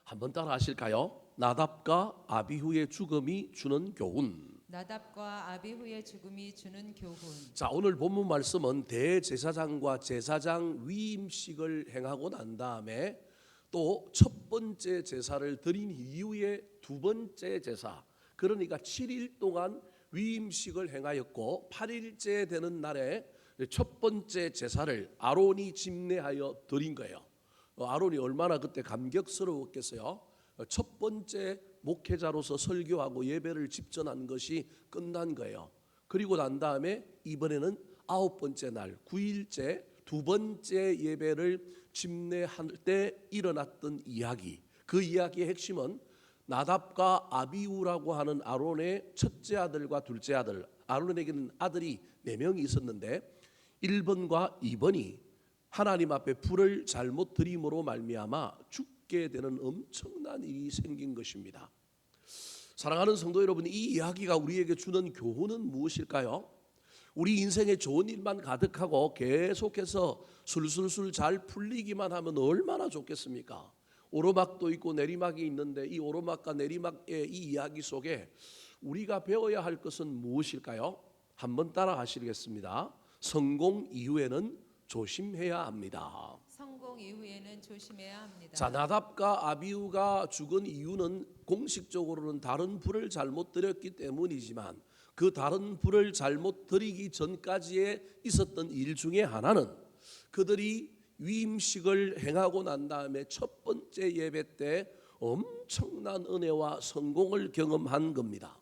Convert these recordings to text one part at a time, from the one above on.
한번 따라 하실까요? 나답과 아비후의 죽음이 주는 교훈. 나답과 아비후의 죽음이 주는 교훈. 자, 오늘 본문 말씀은 대제사장과 제사장 위임식을 행하고 난 다음에 또 첫 번째 제사를 드린 이후에 두 번째 제사, 그러니까 7일 동안 위임식을 행하였고 8일째 되는 날에 첫 번째 제사를 아론이 집례하여 드린 거예요. 아론이 얼마나 그때 감격스러웠겠어요. 첫 번째 목회자로서 설교하고 예배를 집전한 것이 끝난 거예요. 그리고 난 다음에 이번에는 9번째 날 9일째 두 번째 예배를 집례할 때 일어났던 이야기, 그 이야기의 핵심은 나답과 아비후라고 하는 아론의 첫째 아들과 둘째 아들, 아론에게는 아들이 4명이 있었는데 1번과 2번이 하나님 앞에 불을 잘못 드림으로 말미암아 죽게 되는 엄청난 일이 생긴 것입니다. 사랑하는 성도 여러분, 이 이야기가 우리에게 주는 교훈은 무엇일까요? 우리 인생에 좋은 일만 가득하고 계속해서 술술술 잘 풀리기만 하면 얼마나 좋겠습니까? 오르막도 있고 내리막이 있는데 이 오르막과 내리막의 이 이야기 속에 우리가 배워야 할 것은 무엇일까요? 한번 따라 하시겠습니다. 성공 이후에는 조심해야 합니다. 성공 이후에는 조심해야 합니다. 자, 나답과 아비후가 죽은 이유는 공식적으로는 다른 불을 잘못 드렸기 때문이지만 그 다른 불을 잘못 드리기 전까지에 있었던 일 중에 하나는 그들이 위임식을 행하고 난 다음에 첫 번째 예배 때 엄청난 은혜와 성공을 경험한 겁니다.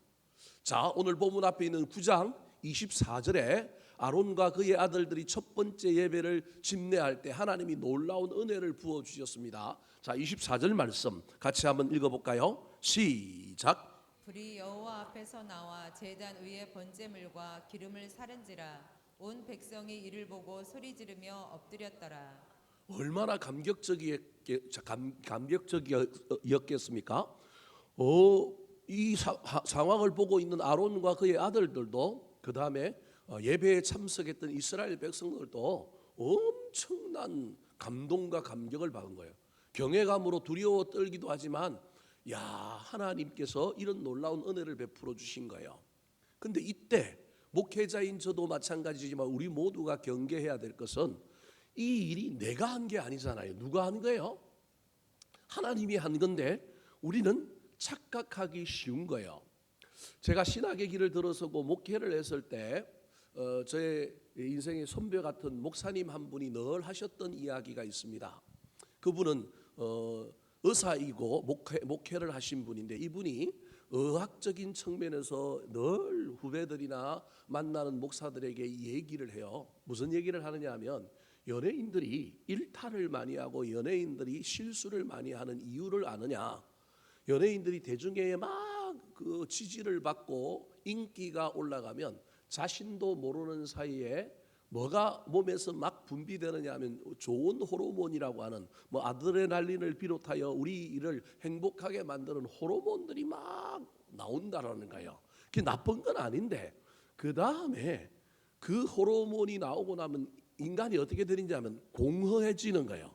자, 오늘 본문 앞에 있는 9장 24절에 아론과 그의 아들들이 첫 번째 예배를 집례할 때 하나님이 놀라운 은혜를 부어 주셨습니다. 자, 24절 말씀 같이 한번 읽어볼까요? 시작. 불이 여호와 앞에서 나와 제단 위에 번제물과 기름을 사른지라 온 백성이 이를 보고 소리 지르며 엎드렸더라. 얼마나 감격적이었겠습니까? 이 상황을 보고 있는 아론과 그의 아들들도, 그 다음에 예배에 참석했던 이스라엘 백성들도 엄청난 감동과 감격을 받은 거예요. 경외감으로 두려워 떨기도 하지만 야, 하나님께서 이런 놀라운 은혜를 베풀어 주신 거예요. 근데 이때 목회자인 저도 마찬가지지만 우리 모두가 경계해야 될 것은 이 일이 내가 한 게 아니잖아요. 누가 한 거예요? 하나님이 한 건데 우리는 착각하기 쉬운 거예요. 제가 신학의 길을 들어서고 목회를 했을 때 저의 인생의 선배 같은 목사님 한 분이 늘 하셨던 이야기가 있습니다. 그분은 의사이고 목회를 하신 분인데 이분이 의학적인 측면에서 늘 후배들이나 만나는 목사들에게 얘기를 해요. 무슨 얘기를 하느냐 하면 연예인들이 일탈을 많이 하고 연예인들이 실수를 많이 하는 이유를 아느냐? 연예인들이 대중에 막 그 지지를 받고 인기가 올라가면 자신도 모르는 사이에 뭐가 몸에서 막 분비되느냐 하면 좋은 호르몬이라고 하는 뭐 아드레날린을 비롯하여 우리를 행복하게 만드는 호르몬들이 막 나온다라는 거예요. 그게 나쁜 건 아닌데 그 다음에 그 호르몬이 나오고 나면 인간이 어떻게 되는지 하면 공허해지는 거예요.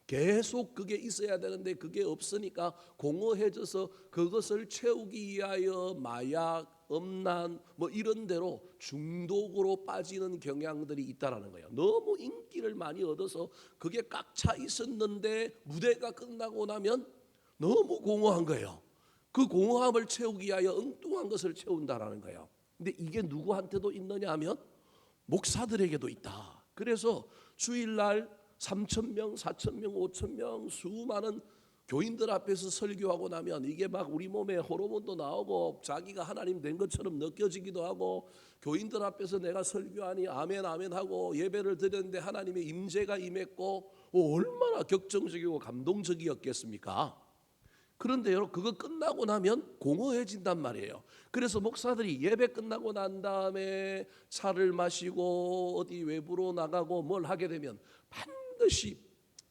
계속 그게 있어야 되는데 그게 없으니까 공허해져서 그것을 채우기 위하여 마약, 음란 뭐 이런 데로 중독으로 빠지는 경향들이 있다라는 거예요. 너무 인기를 많이 얻어서 그게 꽉 차 있었는데 무대가 끝나고 나면 너무 공허한 거예요. 그 공허함을 채우기 위하여 엉뚱한 것을 채운다라는 거예요. 근데 이게 누구한테도 있느냐 하면 목사들에게도 있다. 그래서 주일날 3,000명, 4,000명, 5,000명 수많은 교인들 앞에서 설교하고 나면 이게 막 우리 몸에 호르몬도 나오고 자기가 하나님 된 것처럼 느껴지기도 하고 교인들 앞에서 내가 설교하니 아멘 아멘 하고 예배를 드렸는데 하나님의 임재가 임했고 얼마나 격정적이고 감동적이었겠습니까? 그런데 여러분 그거 끝나고 나면 공허해진단 말이에요. 그래서 목사들이 예배 끝나고 난 다음에 차를 마시고 어디 외부로 나가고 뭘 하게 되면 반드시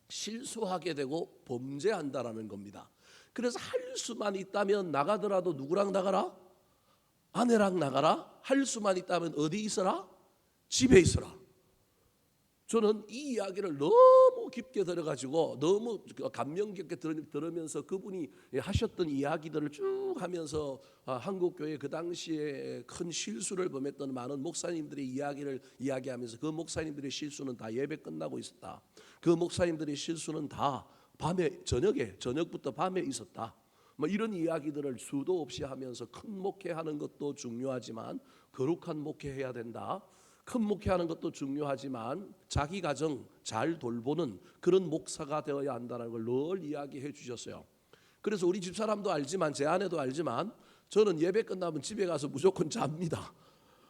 실수하게 되고 범죄한다라는 겁니다. 그래서 할 수만 있다면 나가더라도 누구랑 나가라? 아내랑 나가라. 할 수만 있다면 어디 있어라? 집에 있어라. 저는 이 이야기를 너무 깊게 들어가지고 너무 감명 깊게 들으면서 그분이 하셨던 이야기들을 쭉 하면서 한국 교회 그 당시에 큰 실수를 범했던 많은 목사님들의 이야기를 이야기하면서 그 목사님들의 실수는 다 예배 끝나고 있었다. 그 목사님들의 실수는 다 밤에 저녁부터 밤에 있었다. 뭐 이런 이야기들을 수도 없이 하면서 큰 목회하는 것도 중요하지만 거룩한 목회해야 된다. 큰 목회하는 것도 중요하지만 자기 가정 잘 돌보는 그런 목사가 되어야 한다는 걸 늘 이야기해 주셨어요. 그래서 우리 집사람도 알지만 제 아내도 알지만 저는 예배 끝나면 집에 가서 무조건 잡니다.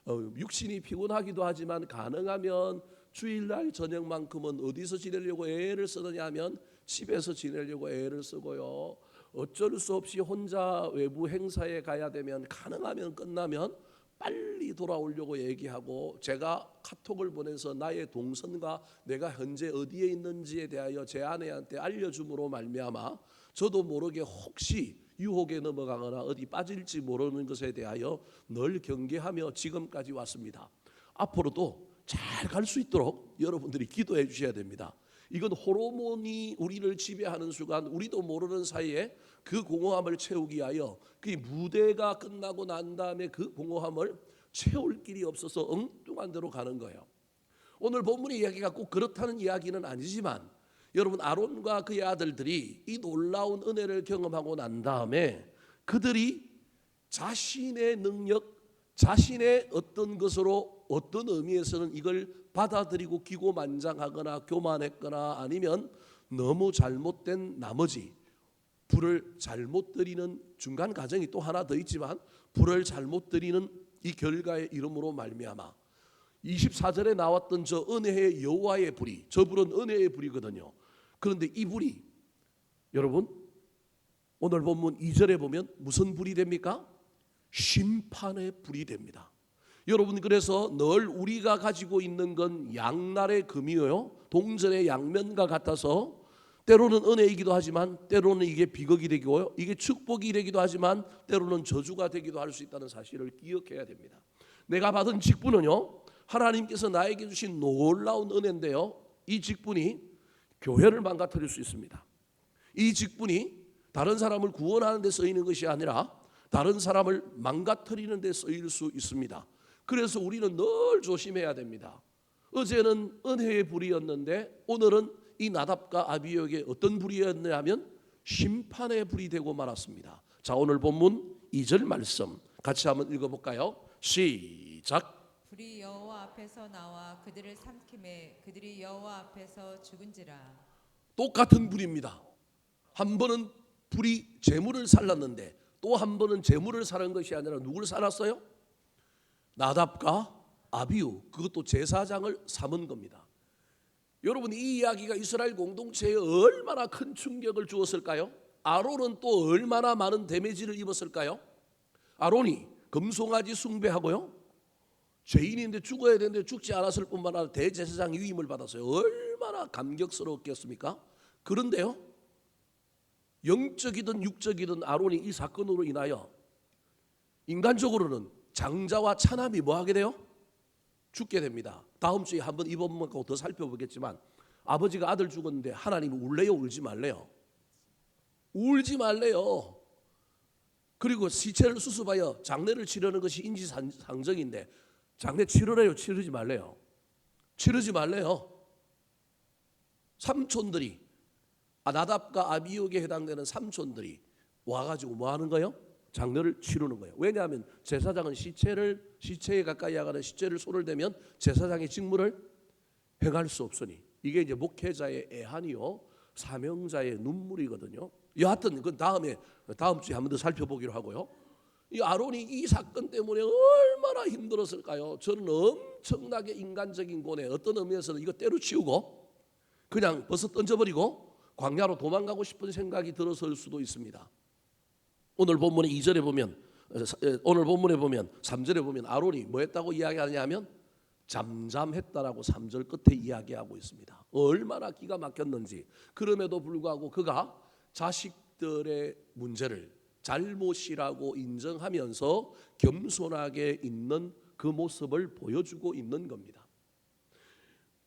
육신이 피곤하기도 하지만 가능하면 주일날 저녁만큼은 어디서 지내려고 애를 쓰느냐 하면 집에서 지내려고 애를 쓰고요. 어쩔 수 없이 혼자 외부 행사에 가야 되면 가능하면 끝나면 빨리 돌아오려고 얘기하고 제가 카톡을 보내서 나의 동선과 내가 현재 어디에 있는지에 대하여 제 아내한테 알려줌으로 말미암아 저도 모르게 혹시 유혹에 넘어가거나 어디 빠질지 모르는 것에 대하여 늘 경계하며 지금까지 왔습니다. 앞으로도 잘 갈 수 있도록 여러분들이 기도해 주셔야 됩니다. 이건 호르몬이 우리를 지배하는 순간 우리도 모르는 사이에 그 공허함을 채우기 위하여 그 무대가 끝나고 난 다음에 그 공허함을 채울 길이 없어서 엉뚱한 데로 가는 거예요. 오늘 본문의 이야기가 꼭 그렇다는 이야기는 아니지만 여러분 아론과 그의 아들들이 이 놀라운 은혜를 경험하고 난 다음에 그들이 자신의 능력, 자신의 어떤 것으로 어떤 의미에서는 이걸 받아들이고 기고만장하거나 교만했거나 아니면 너무 잘못된 나머지 불을 잘못 드리는 중간 과정이 또 하나 더 있지만 불을 잘못 드리는 이 결과의 이름으로 말미암아 24절에 나왔던 저 은혜의 여호와의 불이 저 불은 은혜의 불이거든요. 그런데 이 불이 여러분 오늘 본문 2절에 보면 무슨 불이 됩니까? 심판의 불이 됩니다. 여러분 그래서 늘 우리가 가지고 있는 건 양날의 금이에요. 동전의 양면과 같아서 때로는 은혜이기도 하지만 때로는 이게 비극이 되고요. 이게 축복이 되기도 하지만 때로는 저주가 되기도 할 수 있다는 사실을 기억해야 됩니다. 내가 받은 직분은요. 하나님께서 나에게 주신 놀라운 은혜인데요. 이 직분이 교회를 망가뜨릴 수 있습니다. 이 직분이 다른 사람을 구원하는 데 쓰이는 것이 아니라 다른 사람을 망가뜨리는 데 쓰일 수 있습니다. 그래서 우리는 늘 조심해야 됩니다. 어제는 은혜의 불이었는데 오늘은 이 나답과 아비후에게 어떤 불이었냐면 심판의 불이 되고 말았습니다. 자 오늘 본문 2절 말씀 같이 한번 읽어볼까요? 시작. 불이 여호와 앞에서 나와 그들을 삼키매 그들이 여호와 앞에서 죽은지라. 똑같은 불입니다. 한 번은 불이 재물을 살랐는데 또 한 번은 재물을 살은 것이 아니라 누구를 살았어요? 나답과 아비후 그것도 제사장을 삼은 겁니다. 여러분 이 이야기가 이스라엘 공동체에 얼마나 큰 충격을 주었을까요? 아론은 또 얼마나 많은 데미지를 입었을까요? 아론이 금송아지 숭배하고요. 죄인인데 죽어야 되는데 죽지 않았을 뿐만 아니라 대제사장 위임을 받았어요. 얼마나 감격스러웠겠습니까? 그런데요. 영적이든 육적이든 아론이 이 사건으로 인하여 인간적으로는 장자와 차남이 뭐하게 돼요? 죽게 됩니다. 다음 주에 한번 이 본문 갖고 더 살펴보겠지만 아버지가 아들 죽었는데 하나님이 울래요 울지 말래요? 울지 말래요. 그리고 시체를 수습하여 장례를 치르는 것이 인지상정인데 장례 치르래요 치르지 말래요? 치르지 말래요. 삼촌들이 나답과 아비후에게 해당되는 삼촌들이 와가지고 뭐 하는 거예요? 장례를 치르는 거예요. 왜냐하면 제사장은 시체에 가까이 하거나 시체를 손을 대면 제사장의 직무를 행할 수 없으니 이게 이제 목회자의 애한이요 사명자의 눈물이거든요. 여하튼 그 다음 주에 한 번 더 살펴보기로 하고요. 이 아론이 이 사건 때문에 얼마나 힘들었을까요? 저는 엄청나게 인간적인 고뇌 어떤 의미에서는 이거 때려치우고 그냥 벗어 던져버리고 광야로 도망가고 싶은 생각이 들어설 수도 있습니다. 오늘 본문의 2절에 보면 오늘 본문에 보면 3절에 보면 아론이 뭐 했다고 이야기하냐면 잠잠했다라고 3절 끝에 이야기하고 있습니다. 얼마나 기가 막혔는지. 그럼에도 불구하고 그가 자식들의 문제를 잘못이라고 인정하면서 겸손하게 있는 그 모습을 보여주고 있는 겁니다.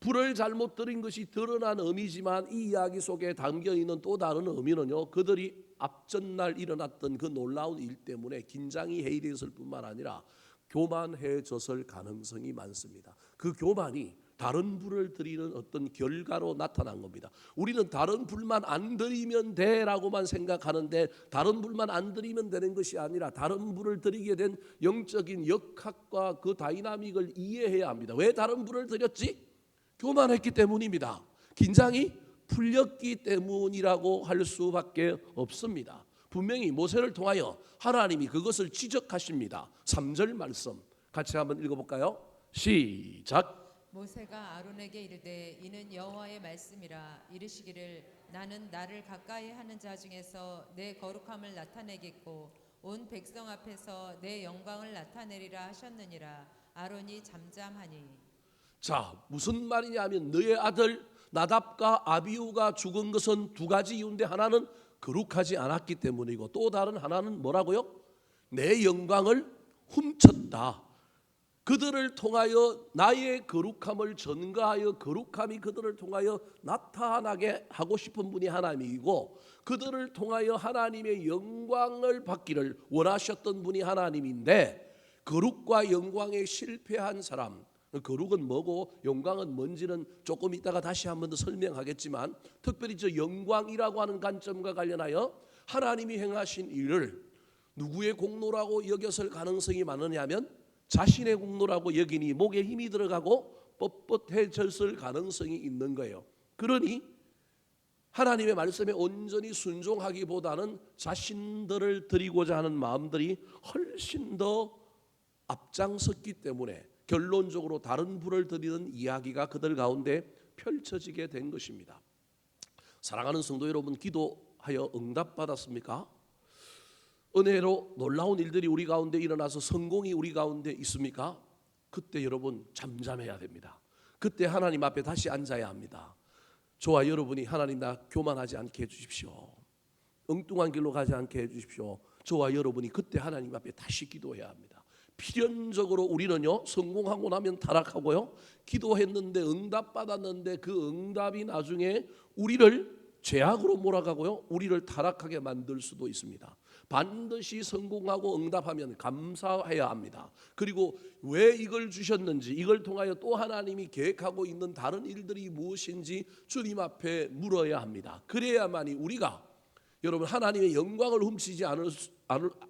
불을 잘못 들인 것이 드러난 의미지만 이 이야기 속에 담겨 있는 또 다른 의미는요, 그들이 앞전날 일어났던 그 놀라운 일 때문에 긴장이 해이되었을 뿐만 아니라 교만해졌을 가능성이 많습니다. 그 교만이 다른 불을 들이는 어떤 결과로 나타난 겁니다. 우리는 다른 불만 안 들이면 돼라고만 생각하는데, 다른 불만 안 들이면 되는 것이 아니라 다른 불을 들이게 된 영적인 역학과 그 다이나믹을 이해해야 합니다. 왜 다른 불을 들였지? 교만했기 때문입니다. 긴장이 풀렸기 때문이라고 할 수밖에 없습니다. 분명히 모세를 통하여 하나님이 그것을 지적하십니다. 3절 말씀 같이 한번 읽어볼까요? 시작. 모세가 아론에게 이르되 이는 여호와의 말씀이라. 이르시기를 나는 나를 가까이 하는 자 중에서 내 거룩함을 나타내겠고 온 백성 앞에서 내 영광을 나타내리라 하셨느니라. 아론이 잠잠하니. 자, 무슨 말이냐면 너의 아들 나답과 아비후가 죽은 것은 두 가지 이유인데, 하나는 거룩하지 않았기 때문이고 또 다른 하나는 뭐라고요? 내 영광을 훔쳤다. 그들을 통하여 나의 거룩함을 전가하여 거룩함이 그들을 통하여 나타나게 하고 싶은 분이 하나님이고, 그들을 통하여 하나님의 영광을 받기를 원하셨던 분이 하나님인데, 거룩과 영광에 실패한 사람, 거룩은 뭐고 영광은 뭔지는 조금 이따가 다시 한 번 더 설명하겠지만, 특별히 저 영광이라고 하는 관점과 관련하여 하나님이 행하신 일을 누구의 공로라고 여겼을 가능성이 많으냐면 자신의 공로라고 여기니 목에 힘이 들어가고 뻣뻣해졌을 가능성이 있는 거예요. 그러니 하나님의 말씀에 온전히 순종하기보다는 자신들을 드리고자 하는 마음들이 훨씬 더 앞장섰기 때문에 결론적으로 다른 불을 드리는 이야기가 그들 가운데 펼쳐지게 된 것입니다. 사랑하는 성도 여러분, 기도하여 응답받았습니까? 은혜로 놀라운 일들이 우리 가운데 일어나서 성공이 우리 가운데 있습니까? 그때 여러분 잠잠해야 됩니다. 그때 하나님 앞에 다시 앉아야 합니다. 저와 여러분이 하나님 나 교만하지 않게 해주십시오. 엉뚱한 길로 가지 않게 해주십시오. 저와 여러분이 그때 하나님 앞에 다시 기도해야 합니다. 필연적으로 우리는요, 성공하고 나면 타락하고요, 기도했는데 응답받았는데 그 응답이 나중에 우리를 죄악으로 몰아가고요, 우리를 타락하게 만들 수도 있습니다. 반드시 성공하고 응답하면 감사해야 합니다. 그리고 왜 이걸 주셨는지, 이걸 통하여 또 하나님이 계획하고 있는 다른 일들이 무엇인지 주님 앞에 물어야 합니다. 그래야만이 우리가 여러분 하나님의 영광을 훔치지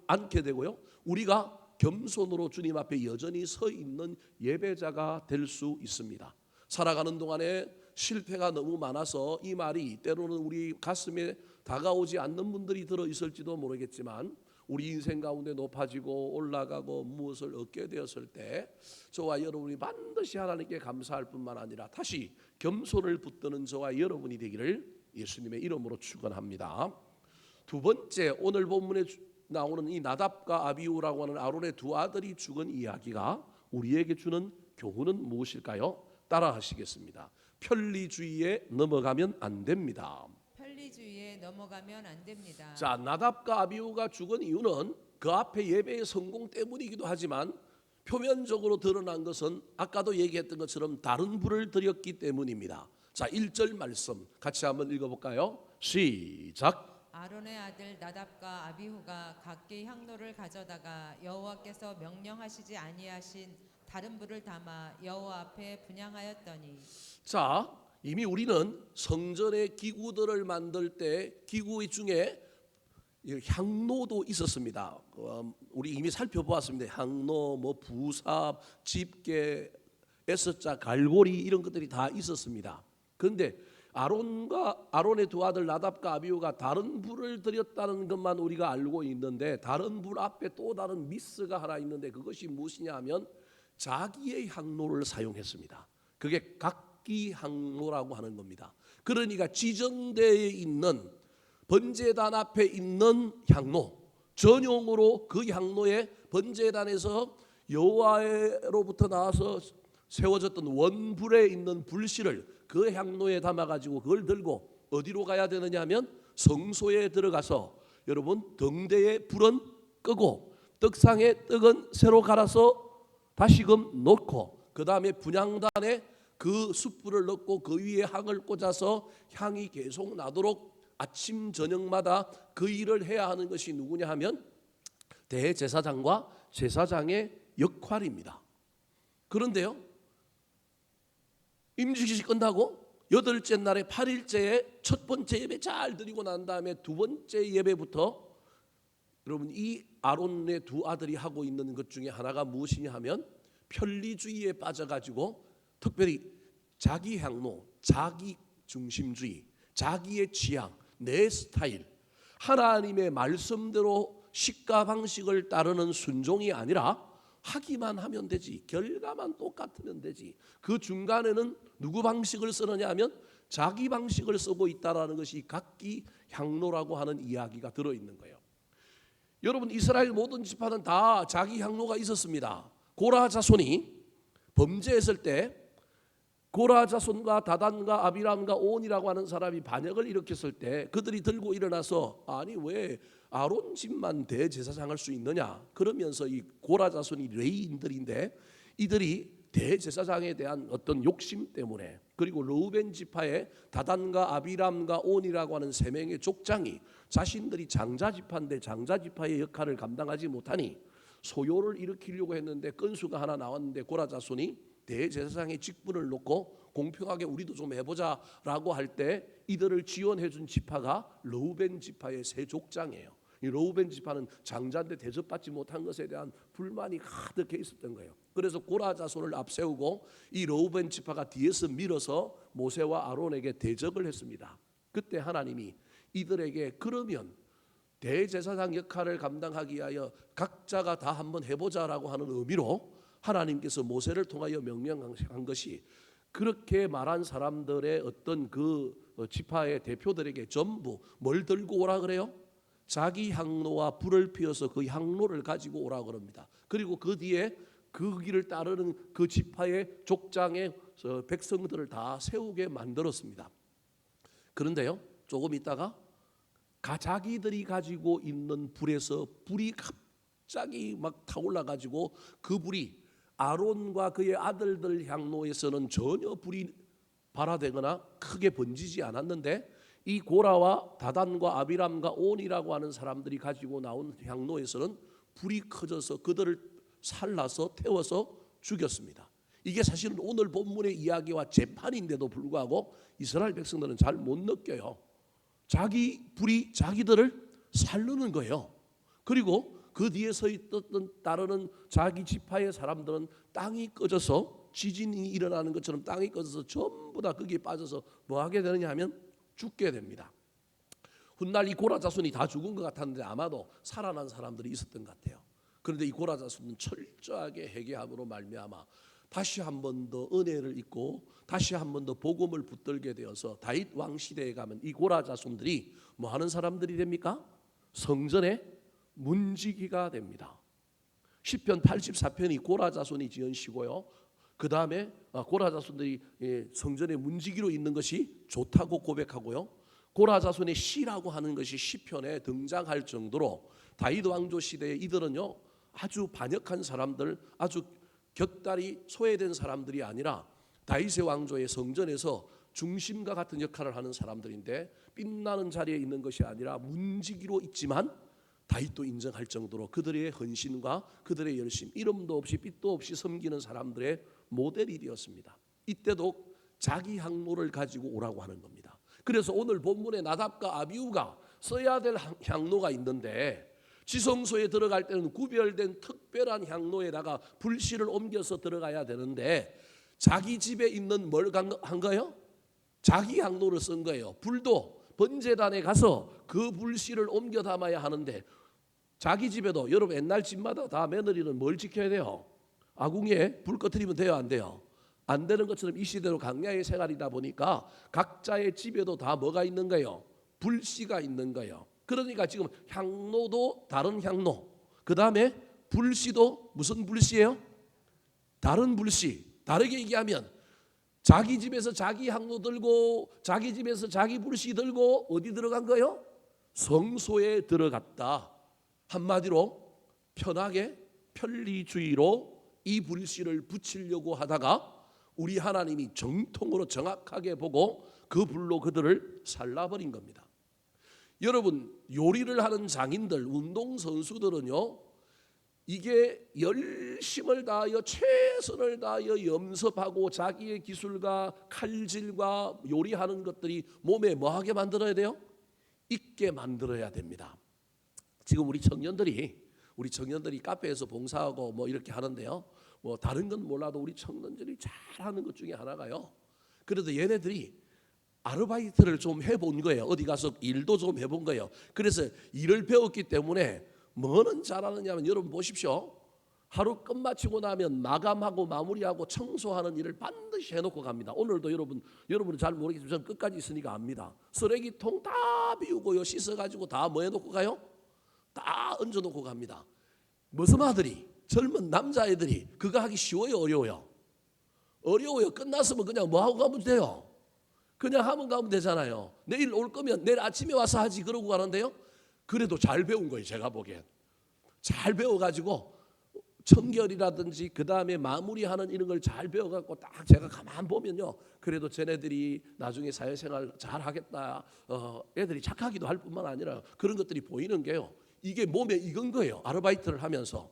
않게 되고요, 우리가 겸손으로 주님 앞에 여전히 서 있는 예배자가 될 수 있습니다. 살아가는 동안에 실패가 너무 많아서 이 말이 때로는 우리 가슴에 다가오지 않는 분들이 들어 있을지도 모르겠지만, 우리 인생 가운데 높아지고 올라가고 무엇을 얻게 되었을 때 저와 여러분이 반드시 하나님께 감사할 뿐만 아니라 다시 겸손을 붙드는 저와 여러분이 되기를 예수님의 이름으로 축원합니다. 두 번째, 오늘 본문에 나오는 이 나답과 아비후라고 하는 아론의 두 아들이 죽은 이야기가 우리에게 주는 교훈은 무엇일까요? 따라 하시겠습니다. 편리주의에 넘어가면 안 됩니다. 편리주의에 넘어가면 안 됩니다. 자, 나답과 아비후가 죽은 이유는 그 앞에 예배의 성공 때문이기도 하지만 표면적으로 드러난 것은 아까도 얘기했던 것처럼 다른 불을 들였기 때문입니다. 자, 1절 말씀 같이 한번 읽어볼까요? 시작. 아론의 아들 나답과 아비후가 각기 향로를 가져다가 여호와께서 명령하시지 아니하신 다른 불을 담아 여호와 앞에 분향하였더니. 자, 이미 우리는 성전의 기구들을 만들 때 기구 중에 향로도 있었습니다. 우리 이미 살펴보았습니다. 향로, 부삽, 집게, S자, 갈고리 이런 것들이 다 있었습니다. 그런데 아론의 두 아들 나답과 아비후가 다른 불을 들였다는 것만 우리가 알고 있는데, 다른 불 앞에 또 다른 미스가 하나 있는데 그것이 무엇이냐 하면 자기의 향로를 사용했습니다. 그게 각기 향로라고 하는 겁니다. 그러니까 지정되어 있는 번제단 앞에 있는 향로, 전용으로 그 향로에 번제단에서 여호와로부터 나와서 세워졌던 원불에 있는 불씨를 그 향로에 담아가지고 그걸 들고 어디로 가야 되느냐 하면 성소에 들어가서 여러분 등대의 불은 끄고 떡상의 떡은 새로 갈아서 다시금 놓고 그 다음에 분향단에 그 숯불을 넣고 그 위에 향을 꽂아서 향이 계속 나도록 아침 저녁마다 그 일을 해야 하는 것이 누구냐 하면 대제사장과 제사장의 역할입니다. 그런데요, 임직이 끝나고 8째 날에 8일째에 첫 번째 예배 잘 드리고 난 다음에 두 번째 예배부터 여러분 이 아론의 두 아들이 하고 있는 것 중에 하나가 무엇이냐 하면 편리주의에 빠져가지고 특별히 자기 향로, 자기 중심주의, 자기의 취향, 내 스타일, 하나님의 말씀대로 식과 방식을 따르는 순종이 아니라 하기만 하면 되지, 결과만 똑같으면 되지. 그 중간에는 누구 방식을 쓰느냐 하면 자기 방식을 쓰고 있다라는 것이 각기 향로라고 하는 이야기가 들어있는 거예요. 여러분 이스라엘 모든 지파는 다 자기 향로가 있었습니다. 고라 자손이 범죄했을 때 고라 자손과 다단과 아비람과 온이라고 하는 사람이 반역을 일으켰을 때 그들이 들고 일어나서 아니 왜 아론 집만 대제사장할 수 있느냐 그러면서 이 고라 자손이 레위인들인데 이들이 대제사장에 대한 어떤 욕심 때문에 그리고 르우벤 지파의 다단과 아비람과 온이라고 하는 세 명의 족장이 자신들이 장자 지파인데 장자 지파의 역할을 감당하지 못하니 소요를 일으키려고 했는데 건수가 하나 나왔는데 고라 자손이 대제사장의 직분을 놓고 공평하게 우리도 좀 해보자라고 할 때 이들을 지원해준 지파가 르우벤 지파의 세 족장이에요. 이 르우벤 지파는 장자인데 대접받지 못한 것에 대한 불만이 가득해 있었던 거예요. 그래서 고라 자손을 앞세우고 이 르우벤 지파가 뒤에서 밀어서 모세와 아론에게 대적을 했습니다. 그때 하나님이 이들에게 그러면 대제사장 역할을 감당하기 위하여 각자가 다 한번 해보자라고 하는 의미로 하나님께서 모세를 통하여 명령한 것이 그렇게 말한 사람들의 어떤 그 지파의 대표들에게 전부 뭘 들고 오라 그래요? 자기 향로와 불을 피워서 그 향로를 가지고 오라 그럽니다. 그리고 그 뒤에 그 길을 따르는 그 지파의 족장의 백성들을 다 세우게 만들었습니다. 그런데요, 조금 있다가 자기들이 가지고 있는 불에서 불이 갑자기 막 타올라 가지고 그 불이 아론과 그의 아들들 향로에서는 전혀 불이 발화되거나 크게 번지지 않았는데 이 고라와 다단과 아비람과 온이라고 하는 사람들이 가지고 나온 향로에서는 불이 커져서 그들을 살라서 태워서 죽였습니다. 이게 사실은 오늘 본문의 이야기와 재판인데도 불구하고 이스라엘 백성들은 잘 못 느껴요. 자기 불이 자기들을 살르는 거예요. 그리고 그 뒤에 서 있던 따르는 자기 지파의 사람들은 땅이 꺼져서 지진이 일어나는 것처럼 땅이 꺼져서 전부 다 거기에 빠져서 뭐 하게 되느냐 하면 죽게 됩니다. 훗날 이 고라 자손이 다 죽은 것 같았는데 아마도 살아난 사람들이 있었던 것 같아요. 그런데 이 고라 자손은 철저하게 회개함으로 말미암아 다시 한 번 더 은혜를 입고 다시 한 번 더 복음을 붙들게 되어서 다윗 왕 시대에 가면 이 고라 자손들이 뭐 하는 사람들이 됩니까? 성전의 문지기가 됩니다. 시편 84편이 고라 자손이 지은 시고요. 그 다음에 고라 자손들이 성전의 문지기로 있는 것이 좋다고 고백하고요. 고라 자손의 시라고 하는 것이 시편에 등장할 정도로 다윗 왕조 시대에 이들은요 아주 반역한 사람들, 아주 곁다리 소외된 사람들이 아니라 다윗의 왕조의 성전에서 중심과 같은 역할을 하는 사람들인데 빛나는 자리에 있는 것이 아니라 문지기로 있지만 다윗도 인정할 정도로 그들의 헌신과 그들의 열심, 이름도 없이 빛도 없이 섬기는 사람들의 모델이 되었습니다. 이때도 자기 향로를 가지고 오라고 하는 겁니다. 그래서 오늘 본문에 나답과 아비후가 써야 될 향로가 있는데 지성소에 들어갈 때는 구별된 특별한 향로에다가 불씨를 옮겨서 들어가야 되는데 자기 집에 있는 뭘 한 거예요? 자기 향로를 쓴 거예요. 불도 번제단에 가서 그 불씨를 옮겨 담아야 하는데 자기 집에도 여러분 옛날 집마다 다 며느리는 뭘 지켜야 돼요? 아궁이에 불 꺼트리면 돼요, 안 돼요? 안 되는 것처럼 이 시대로 강야의 생활이다 보니까 각자의 집에도 다 뭐가 있는 거예요? 불씨가 있는 거예요. 그러니까 지금 향로도 다른 향로, 그 다음에 불씨도 무슨 불씨예요? 다른 불씨. 다르게 얘기하면 자기 집에서 자기 향로 들고 자기 집에서 자기 불씨 들고 어디 들어간 거예요? 성소에 들어갔다. 한마디로 편하게 편리주의로 이 불씨를 붙이려고 하다가 우리 하나님이 정통으로 정확하게 보고 그 불로 그들을 살라버린 겁니다. 여러분, 요리를 하는 장인들, 운동선수들은요, 이게 열심을 다하여 최선을 다하여 염습하고 자기의 기술과 칼질과 요리하는 것들이 몸에 뭐하게 만들어야 돼요? 있게 만들어야 됩니다. 지금 우리 청년들이 카페에서 봉사하고 뭐 이렇게 하는데요, 뭐 다른 건 몰라도 우리 청년들이 잘하는 것 중에 하나가요, 그래도 얘네들이 아르바이트를 좀 해본 거예요. 어디 가서 일도 좀 해본 거예요. 그래서 일을 배웠기 때문에 뭐는 잘하느냐면, 여러분 보십시오. 하루 끝마치고 나면 마감하고 마무리하고 청소하는 일을 반드시 해놓고 갑니다. 오늘도 여러분은 잘 모르겠지만 저는 끝까지 있으니까 압니다. 쓰레기통 다 비우고요, 씻어가지고 다 뭐 해놓고 가요? 다 얹어놓고 갑니다. 무슨 아들이, 젊은 남자애들이 그거 하기 쉬워요, 어려워요? 어려워요. 끝났으면 그냥 뭐 하고 가면 돼요? 그냥 하면 가면 되잖아요. 내일 올 거면 내일 아침에 와서 하지 그러고 가는데요, 그래도 잘 배운 거예요. 제가 보기엔 잘 배워가지고 청결이라든지 그 다음에 마무리하는 이런 걸 잘 배워갖고 딱 제가 가만 보면요, 그래도 쟤네들이 나중에 사회생활 잘 하겠다, 애들이 착하기도 할 뿐만 아니라 그런 것들이 보이는 게요, 이게 몸에 익은 거예요. 아르바이트를 하면서.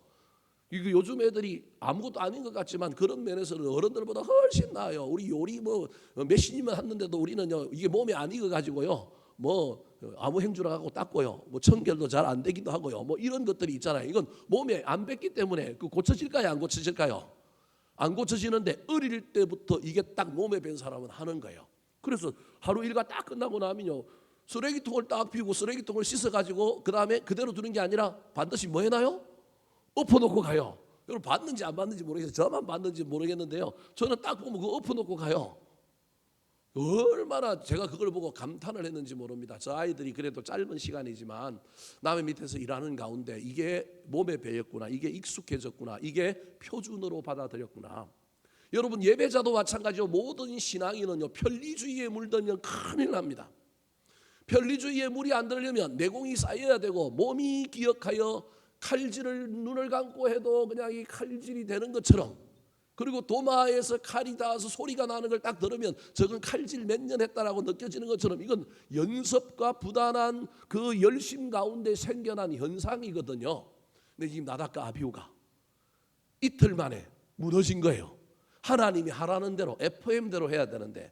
이거 요즘 애들이 아무것도 아닌 것 같지만 그런 면에서는 어른들보다 훨씬 나아요. 우리 요리 몇 신이면 했는데도 우리는요, 이게 몸에 안 익어가지고요, 뭐 아무 행주라 하고 닦고요, 뭐 청결도 잘 안 되기도 하고요, 뭐 이런 것들이 있잖아요. 이건 몸에 안 뱉기 때문에 그 고쳐질까요, 안 고쳐질까요? 안 고쳐지는데 어릴 때부터 이게 딱 몸에 밴 사람은 하는 거예요. 그래서 하루 일과 딱 끝나고 나면요, 쓰레기통을 딱 비우고 쓰레기통을 씻어가지고 그 다음에 그대로 두는 게 아니라 반드시 뭐 해놔요? 엎어놓고 가요. 여러분 봤는지 안 봤는지 모르겠어요. 저만 봤는지 모르겠는데요, 저는 딱 보면 그거 엎어놓고 가요. 얼마나 제가 그걸 보고 감탄을 했는지 모릅니다. 저 아이들이 그래도 짧은 시간이지만 남의 밑에서 일하는 가운데 이게 몸에 배였구나, 이게 익숙해졌구나, 이게 표준으로 받아들였구나. 여러분, 예배자도 마찬가지로 모든 신앙인은요, 편리주의에 물들면 큰일 납니다. 편리주의에 물이 안 들려면 내공이 쌓여야 되고, 몸이 기억하여 칼질을 눈을 감고 해도 그냥 이 칼질이 되는 것처럼, 그리고 도마에서 칼이 닿아서 소리가 나는 걸 딱 들으면 저건 칼질 몇 년 했다라고 느껴지는 것처럼, 이건 연습과 부단한 그 열심 가운데 생겨난 현상이거든요. 근데 지금 나답과 아비후가 이틀 만에 무너진 거예요. 하나님이 하라는 대로 FM대로 해야 되는데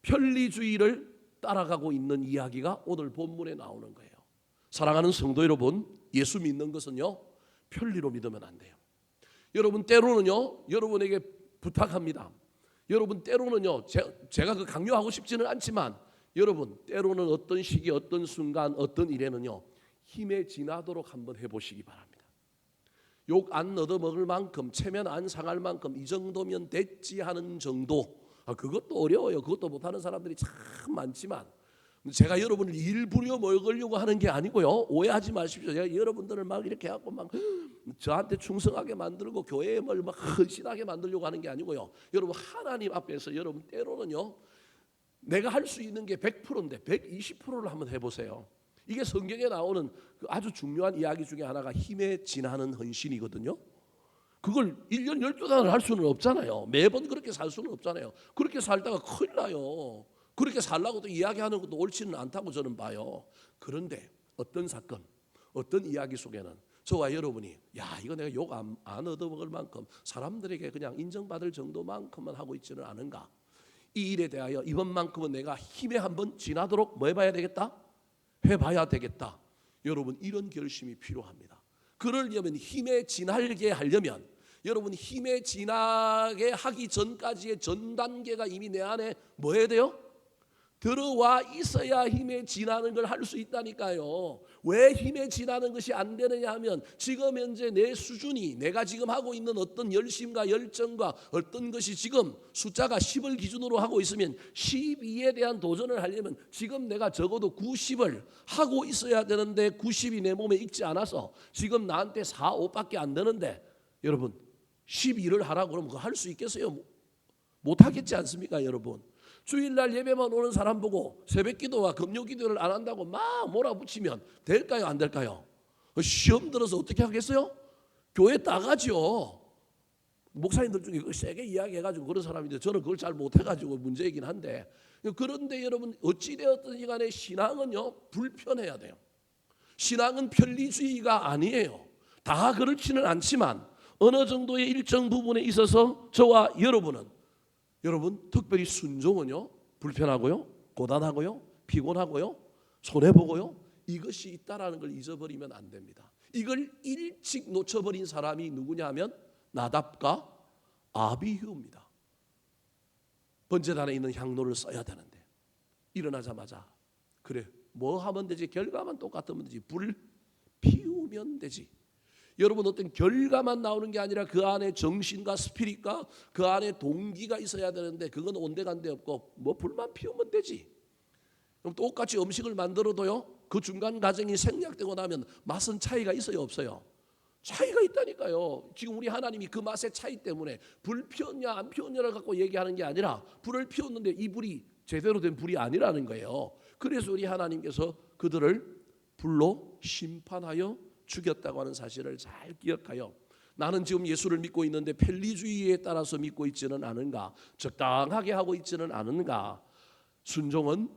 편리주의를 따라가고 있는 이야기가 오늘 본문에 나오는 거예요. 사랑하는 성도 여러분, 예수 믿는 것은요, 편리로 믿으면 안 돼요. 여러분, 때로는요, 여러분에게 부탁합니다. 여러분, 때로는요, 제가 그 강요하고 싶지는 않지만, 여러분, 때로는 어떤 시기, 어떤 순간, 어떤 일에는요, 힘에 지나도록 한번 해보시기 바랍니다. 욕 안 얻어먹을 만큼, 체면 안 상할 만큼 이 정도면 됐지 하는 정도, 그것도 어려워요. 그것도 못하는 사람들이 참 많지만, 제가 여러분을 일부려 먹으려고 하는 게 아니고요, 오해하지 마십시오. 제가 여러분들을 막 이렇게 하고 막 저한테 충성하게 만들고 교회에 막 헌신하게 만들려고 하는 게 아니고요, 여러분 하나님 앞에서 여러분 때로는요, 내가 할 수 있는 게 100%인데 120%를 한번 해보세요. 이게 성경에 나오는 아주 중요한 이야기 중에 하나가 힘에 지나는 헌신이거든요. 그걸 1년 12달을 할 수는 없잖아요. 매번 그렇게 살 수는 없잖아요. 그렇게 살다가 큰일 나요. 그렇게 살라고 또 이야기하는 것도 옳지는 않다고 저는 봐요. 그런데 어떤 사건, 어떤 이야기 속에는 저와 여러분이 이거 내가 욕 안 얻어먹을 만큼 사람들에게 그냥 인정받을 정도만큼만 하고 있지는 않은가, 이 일에 대하여 이번만큼은 내가 힘에 한번 지나도록 뭐 해봐야 되겠다? 해봐야 되겠다. 여러분, 이런 결심이 필요합니다. 그러려면, 힘에 지나게 하려면, 여러분 힘에 지나게 하기 전까지의 전 단계가 이미 내 안에 뭐 해야 돼요? 들어와 있어야 힘에 지나는 걸 할 수 있다니까요. 왜 힘에 지나는 것이 안 되느냐 하면, 지금 현재 내 수준이, 내가 지금 하고 있는 어떤 열심과 열정과 어떤 것이 지금 숫자가 10을 기준으로 하고 있으면 12에 대한 도전을 하려면 지금 내가 적어도 90을 하고 있어야 되는데 90이 내 몸에 익지 않아서 지금 나한테 4, 5밖에 안 되는데, 여러분 12를 하라고 그러면 그거 할 수 있겠어요? 못하겠지 않습니까 여러분? 주일날 예배만 오는 사람 보고 새벽기도와 금요기도를 안 한다고 막 몰아붙이면 될까요, 안 될까요? 시험 들어서 어떻게 하겠어요? 교회 나가죠. 목사님들 중에 그 세게 이야기해가지고 그런 사람인데 저는 그걸 잘 못해가지고 문제이긴 한데, 그런데 여러분 어찌되었든지 간에 신앙은요 불편해야 돼요. 신앙은 편리주의가 아니에요. 다 그렇지는 않지만 어느 정도의 일정 부분에 있어서 저와 여러분 특별히 순종은요 불편하고요, 고단하고요, 피곤하고요, 손해보고요, 이것이 있다라는 걸 잊어버리면 안 됩니다. 이걸 일찍 놓쳐버린 사람이 누구냐 하면 나답과 아비후입니다. 번제단에 있는 향로를 써야 되는데 일어나자마자 그래 뭐 하면 되지? 결과만 똑같으면 되지. 불 피우면 되지. 여러분 어떤 결과만 나오는 게 아니라 그 안에 정신과 스피릿과 그 안에 동기가 있어야 되는데 그건 온데간데 없고 뭐 불만 피우면 되지. 그럼 똑같이 음식을 만들어도요 그 중간 과정이 생략되고 나면 맛은 차이가 있어요 없어요? 차이가 있다니까요. 지금 우리 하나님이 그 맛의 차이 때문에 불 피웠냐 안 피웠냐를 갖고 얘기하는 게 아니라 불을 피웠는데 이 불이 제대로 된 불이 아니라는 거예요. 그래서 우리 하나님께서 그들을 불로 심판하여 죽였다고 하는 사실을 잘 기억하여 나는 지금 예수를 믿고 있는데 편리주의에 따라서 믿고 있지는 않은가, 적당하게 하고 있지는 않은가. 순종은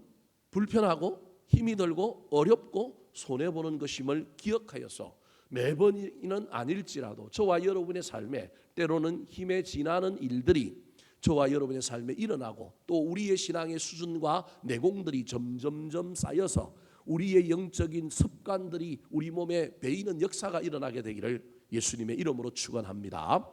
불편하고 힘이 들고 어렵고 손해보는 것임을 기억하여서 매번은 아닐지라도 저와 여러분의 삶에 때로는 힘에 지나는 일들이 저와 여러분의 삶에 일어나고 또 우리의 신앙의 수준과 내공들이 점점점 쌓여서 우리의 영적인 습관들이 우리 몸에 배이는 역사가 일어나게 되기를 예수님의 이름으로 축원합니다.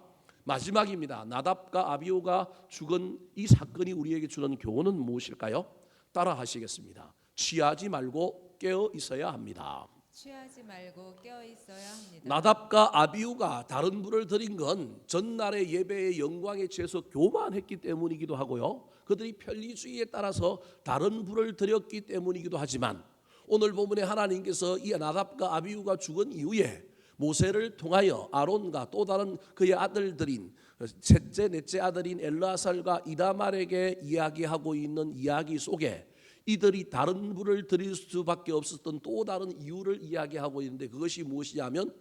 마지막입니다. 나답과 아비후가 죽은 이 사건이 우리에게 주는 교훈은 무엇일까요? 따라 하시겠습니다. 취하지 말고 깨어 있어야 합니다. 취하지 말고 깨어 있어야 합니다. 나답과 아비후가 다른 불을 드린 건 전날의 예배의 영광에 취해서 교만했기 때문이기도 하고요. 그들이 편리주의에 따라서 다른 불을 드렸기 때문이기도 하지만 오늘 본문에 하나님께서 이 나답과 아비후가 죽은 이후에 모세를 통하여 아론과 또 다른 그의 아들들인 셋째 넷째 아들인 엘르아살과 이다말에게 이야기하고 있는 이야기 속에 이들이 다른 불을 드릴 수밖에 없었던 또 다른 이유를 이야기하고 있는데 그것이 무엇이냐면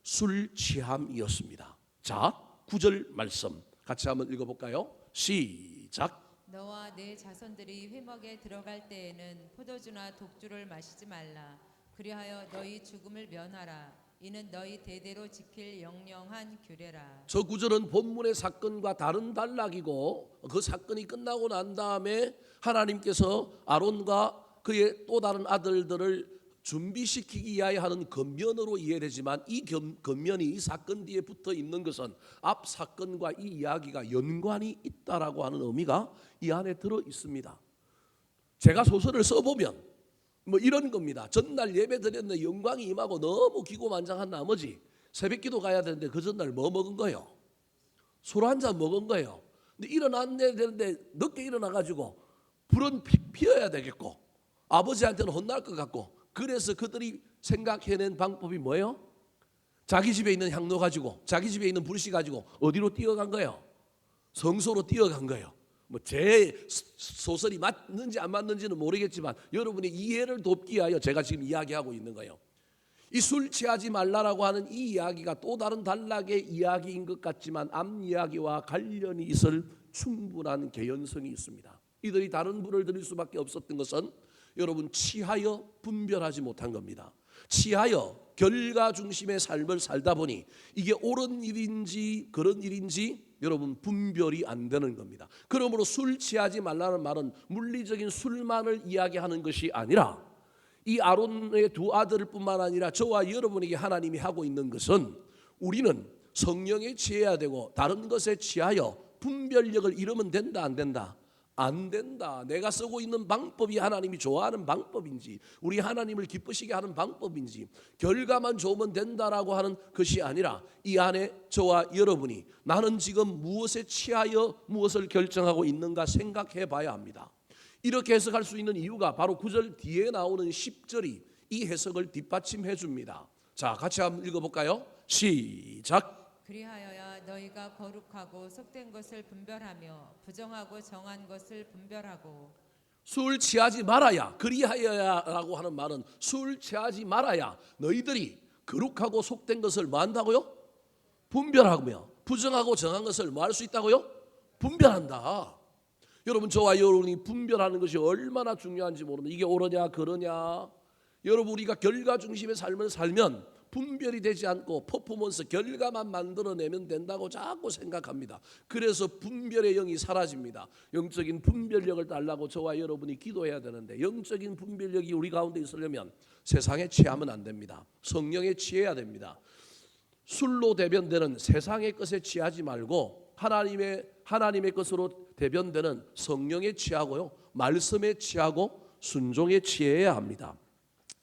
술 취함이었습니다. 자, 9절 말씀 같이 한번 읽어볼까요? 시작. 너와 네 자손들이 회막에 들어갈 때에는 포도주나 독주를 마시지 말라. 그리하여 너희 죽음을 면하라. 이는 너희 대대로 지킬 영영한 규례라. 저 구절은 본문의 사건과 다른 단락이고 그 사건이 끝나고 난 다음에 하나님께서 아론과 그의 또 다른 아들들을 준비시키기 위하여 하는 겉면으로 이해되지만 이 겉면이 이 사건 뒤에 붙어 있는 것은 앞 사건과 이 이야기가 연관이 있다라고 하는 의미가 이 안에 들어 있습니다. 제가 소설을 써보면 뭐 이런 겁니다. 전날 예배 드렸는데 영광이 임하고 너무 기고만장한 나머지 새벽기도 가야 되는데 그 전날 뭐 먹은 거예요? 술 한 잔 먹은 거예요. 근데 일어나야 되는데 늦게 일어나가지고 불은 피워야 되겠고 아버지한테는 혼날 것 같고 그래서 그들이 생각해낸 방법이 뭐예요? 자기 집에 있는 향로 가지고 자기 집에 있는 불씨 가지고 어디로 뛰어간 거예요? 성소로 뛰어간 거예요. 뭐 제 소설이 맞는지 안 맞는지는 모르겠지만 여러분의 이해를 돕기 위하여 제가 지금 이야기하고 있는 거예요. 이 술 취하지 말라라고 하는 이 이야기가 또 다른 단락의 이야기인 것 같지만 앞 이야기와 관련이 있을 충분한 개연성이 있습니다. 이들이 다른 불을 드릴 수밖에 없었던 것은 여러분 취하여 분별하지 못한 겁니다. 취하여 결과 중심의 삶을 살다 보니 이게 옳은 일인지 그런 일인지 여러분 분별이 안 되는 겁니다. 그러므로 술 취하지 말라는 말은 물리적인 술만을 이야기하는 것이 아니라 이 아론의 두 아들뿐만 아니라 저와 여러분에게 하나님이 하고 있는 것은 우리는 성령에 취해야 되고 다른 것에 취하여 분별력을 잃으면 된다 안 된다? 안 된다. 내가 쓰고 있는 방법이 하나님이 좋아하는 방법인지 우리 하나님을 기쁘시게 하는 방법인지 결과만 좋으면 된다라고 하는 것이 아니라 이 안에 저와 여러분이 나는 지금 무엇에 취하여 무엇을 결정하고 있는가 생각해 봐야 합니다. 이렇게 해석할 수 있는 이유가 바로 9절 뒤에 나오는 10절이 이 해석을 뒷받침해 줍니다. 자, 같이 한번 읽어볼까요? 시작. 그리하여야 너희가 거룩하고 속된 것을 분별하며 부정하고 정한 것을 분별하고. 술 취하지 말아야, 그리하여야라고 하는 말은 술 취하지 말아야 너희들이 거룩하고 속된 것을 뭐 한다고요? 분별하며 부정하고 정한 것을 뭐 할 수 있다고요? 분별한다. 여러분, 저와 여러분이 분별하는 것이 얼마나 중요한지 모릅니다. 이게 옳으냐 그러냐. 여러분, 우리가 결과 중심의 삶을 살면 분별이 되지 않고 퍼포먼스, 결과만 만들어내면 된다고 자꾸 생각합니다. 그래서 분별의 영이 사라집니다. 영적인 분별력을 달라고 저와 여러분이 기도해야 되는데, 영적인 분별력이 우리 가운데 있으려면 세상에 취하면 안 됩니다. 성령에 취해야 됩니다. 술로 대변되는 세상의 것에 취하지 말고 하나님의 것으로 대변되는 성령에 취하고요, 말씀에 취하고 순종에 취해야 합니다.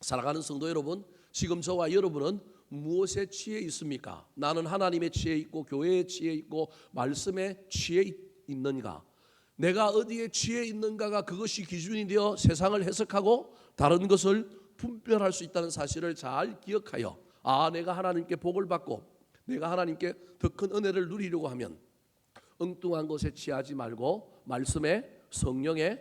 사랑하는 성도 여러분, 지금 저와 여러분은 무엇에 취해 있습니까? 나는 하나님에 취해 있고 교회에 취해 있고 말씀에 취해 있는가? 내가 어디에 취해 있는가가 그것이 기준이 되어 세상을 해석하고 다른 것을 분별할 수 있다는 사실을 잘 기억하여, 내가 하나님께 복을 받고 내가 하나님께 더 큰 은혜를 누리려고 하면 엉뚱한 것에 취하지 말고 말씀에, 성령에,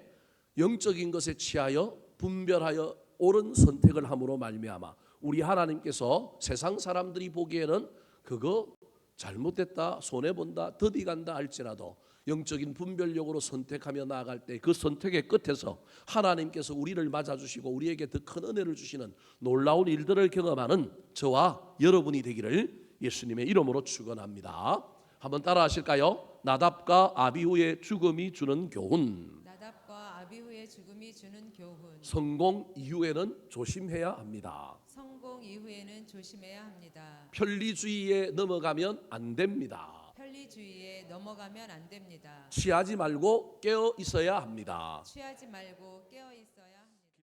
영적인 것에 취하여 분별하여 옳은 선택을 함으로 말미암아 우리 하나님께서 세상 사람들이 보기에는 그거 잘못됐다, 손해본다, 더디간다 할지라도 영적인 분별력으로 선택하며 나아갈 때 그 선택의 끝에서 하나님께서 우리를 맞아주시고 우리에게 더 큰 은혜를 주시는 놀라운 일들을 경험하는 저와 여러분이 되기를 예수님의 이름으로 축원합니다. 한번 따라 하실까요? 나답과 아비후의 죽음이 주는 교훈. 나답과 아비후의 죽음이 주는 교훈. 성공 이후에는 조심해야 합니다. 성공 이후에는 조심해야 합니다. 편리주의에 넘어가면 안 됩니다. 편리주의에 넘어가면 안 됩니다. 취하지 말고 깨어 있어야 합니다. 취하지 말고